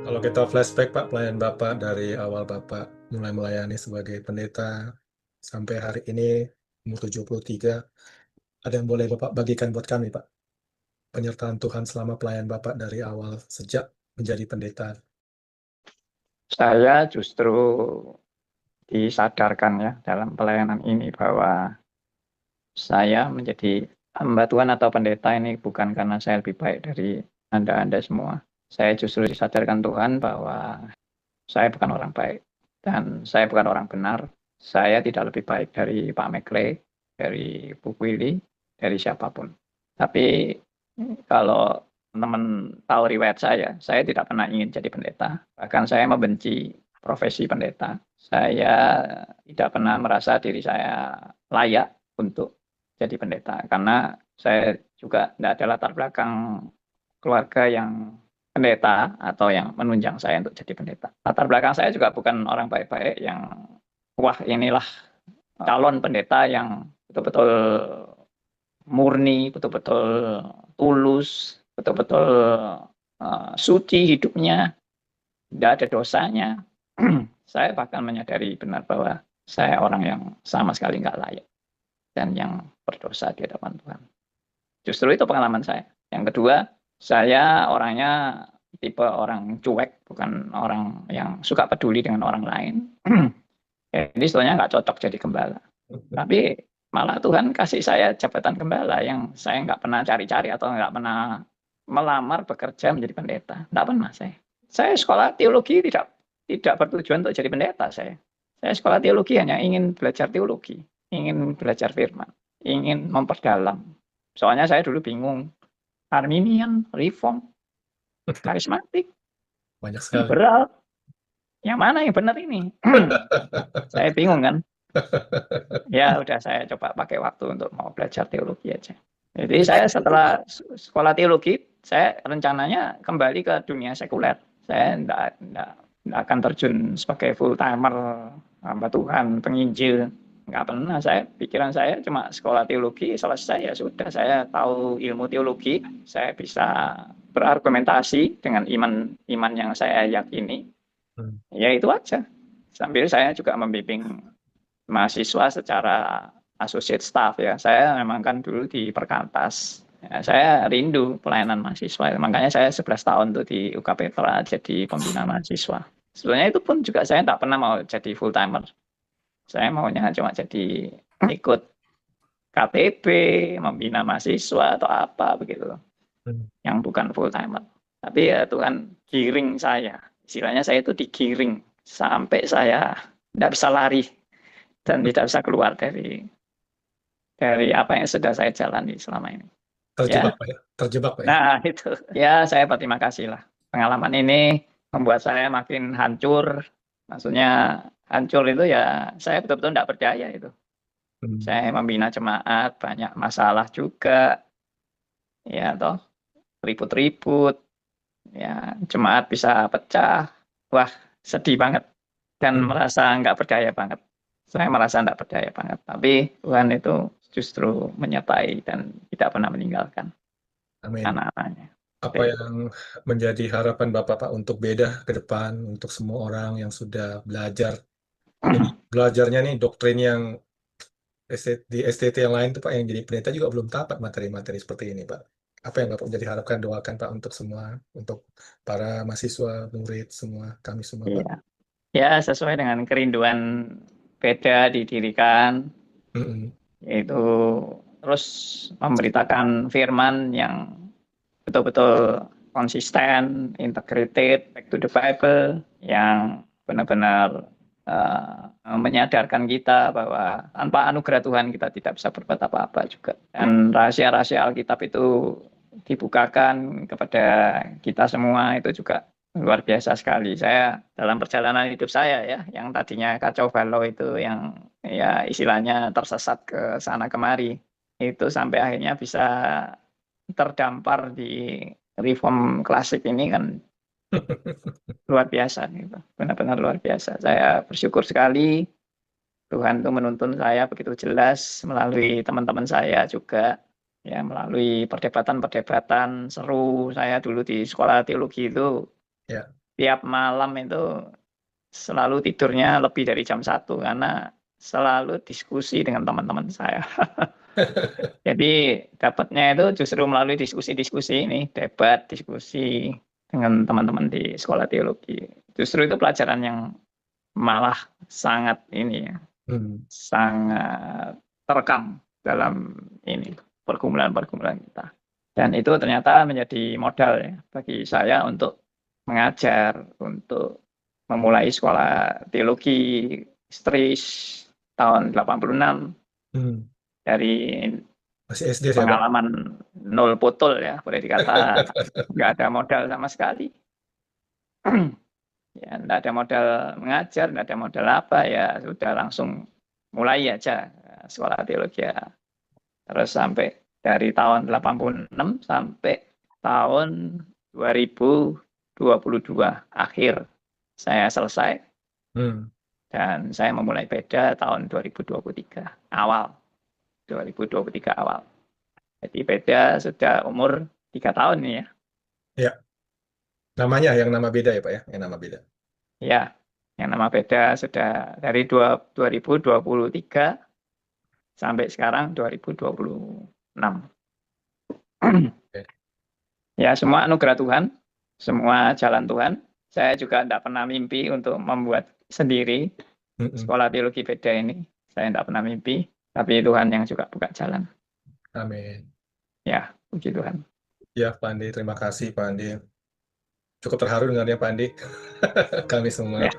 Kalau kita flashback Pak, pelayan Bapak dari awal Bapak mulai melayani sebagai pendeta sampai hari ini umur 73, ada yang boleh Bapak bagikan buat kami Pak? Penyertaan Tuhan selama pelayan Bapak dari awal sejak menjadi pendeta. Saya justru disadarkan ya dalam pelayanan ini bahwa saya menjadi hamba Tuhan atau pendeta ini bukan karena saya lebih baik dari Anda-Anda semua. Saya justru disadarkan Tuhan bahwa saya bukan orang baik dan saya bukan orang benar. Saya tidak lebih baik dari Pak McLay, dari Bu Willy, dari siapapun. Tapi kalau teman tahu riwayat saya tidak pernah ingin jadi pendeta. Bahkan saya membenci profesi pendeta. Saya tidak pernah merasa diri saya layak untuk jadi pendeta. Karena saya juga tidak ada latar belakang keluarga yang pendeta atau yang menunjang saya untuk jadi pendeta. Latar belakang saya juga bukan orang baik-baik yang wah inilah calon pendeta yang betul-betul murni, betul-betul tulus, betul-betul suci hidupnya, tidak ada dosanya. Saya bahkan menyadari benar bahwa saya orang yang sama sekali nggak layak dan yang berdosa di hadapan Tuhan. Justru itu pengalaman saya. Yang kedua, saya orangnya tipe orang cuek, bukan orang yang suka peduli dengan orang lain. Jadi sebetulnya nggak cocok jadi gembala. Tapi malah Tuhan kasih saya jabatan gembala yang saya nggak pernah cari-cari atau nggak pernah melamar bekerja menjadi pendeta. Nggak pernah saya. Saya sekolah teologi tidak bertujuan untuk jadi pendeta saya. Saya sekolah teologi hanya ingin belajar teologi, ingin belajar firman, ingin memperdalam. Soalnya saya dulu bingung, Arminian, Reform, karismatik, Banyak sekali. liberal, yang mana yang benar ini? Saya bingung kan. Ya udah saya coba pakai waktu untuk mau belajar teologi aja. Jadi saya setelah sekolah teologi, saya rencananya kembali ke dunia sekuler. Saya enggak akan terjun sebagai full timer hamba Tuhan, penginjil. Enggak pernah. Pikiran saya cuma sekolah teologi selesai ya sudah. Saya tahu ilmu teologi, saya bisa berargumentasi dengan iman yang saya yakini. Ya itu aja. Sambil saya juga membimbing mahasiswa secara associate staff ya. Saya memang kan dulu di Perkantas. Ya, saya rindu pelayanan mahasiswa. Makanya saya 11 tahun tuh di UK Petra jadi pembina mahasiswa. Sebenarnya itu pun juga saya tak pernah mau jadi full timer. Saya maunya cuma jadi ikut KTP, membina mahasiswa atau apa begitu. Yang bukan full timer. Tapi ya Tuhan giring saya. Istilahnya saya itu digiring sampai saya tidak bisa lari dan tidak bisa keluar dari apa yang sudah saya jalani selama ini. Terjebak Ya, Pak ya? Terjebak Pak ya? nah itu. Ya, saya berterima kasih lah. Pengalaman ini membuat saya makin hancur. Maksudnya hancur itu ya saya betul-betul tidak percaya itu. Saya membina jemaat, banyak masalah juga. Ya toh, ribut-ribut. Ya, jemaat bisa pecah. Wah, sedih banget. Dan merasa nggak berdaya banget. Saya merasa nggak berdaya banget. Tapi Tuhan itu justru menyertai dan tidak pernah meninggalkan Amin. anak-anaknya. Apa yang menjadi harapan Bapak Pak untuk beda ke depan untuk semua orang yang sudah belajar? Jadi belajarnya nih doktrin yang di STT yang lain tuh Pak yang jadi pendeta juga belum dapat materi-materi seperti ini Pak. Apa yang Bapak jadi harapkan doakan Pak untuk semua, untuk para mahasiswa, murid semua, kami semua Pak. Iya. Ya, sesuai dengan kerinduan beda didirikan, Mm-mm. yaitu terus memberitakan firman yang betul-betul konsisten, integrated, back to the Bible, yang benar-benar menyadarkan kita bahwa tanpa anugerah Tuhan kita tidak bisa berbuat apa-apa juga. Dan rahasia-rahasia Alkitab itu dibukakan kepada kita semua itu juga luar biasa sekali. Saya dalam perjalanan hidup saya ya, yang tadinya kacau balau itu yang ya istilahnya tersesat ke sana kemari, itu sampai akhirnya bisa terdampar di reform klasik ini kan luar biasa gitu. Benar-benar luar biasa. Saya bersyukur sekali Tuhan tuh menuntun saya begitu jelas melalui teman-teman saya juga ya melalui perdebatan-perdebatan seru saya dulu di sekolah teologi itu Ya. tiap malam itu selalu tidurnya lebih dari jam 1 karena selalu diskusi dengan teman-teman saya. Jadi dapatnya itu justru melalui diskusi-diskusi ini, debat, diskusi dengan teman-teman di sekolah teologi. Justru itu pelajaran yang malah sangat ini ya, Hmm. sangat terekam dalam ini pergumulan-pergumulan kita. Dan itu ternyata menjadi modal ya bagi saya untuk mengajar, untuk memulai sekolah teologi Stris tahun 86 Hmm. dari Masih SD saya, Pak. pengalaman nol putul ya, boleh dikata nggak ada modal sama sekali. Ya, nggak ada modal mengajar, nggak ada modal apa, ya sudah langsung mulai aja sekolah teologi ya. Terus sampai dari tahun 86 sampai tahun 2022 akhir saya selesai Hmm. dan saya memulai beda tahun 2023 awal. 2023 awal. Jadi beda sudah umur 3 tahun nih ya. Ya, namanya yang nama beda ya, Pak ya, yang nama beda. Ya, yang nama beda sudah dari 2023 sampai sekarang 2026. Oke. Ya, semua anugerah Tuhan, semua jalan Tuhan. Saya juga tidak pernah mimpi untuk membuat sendiri Mm-mm. sekolah teologi beda ini. Saya tidak pernah mimpi, tapi Tuhan yang juga buka jalan. Amin. Ya, puji Tuhan. Ya, Pak Andi, terima kasih, Pak Andi. Cukup terharu dengarnya, Pak Andi. Kami semua. Ya.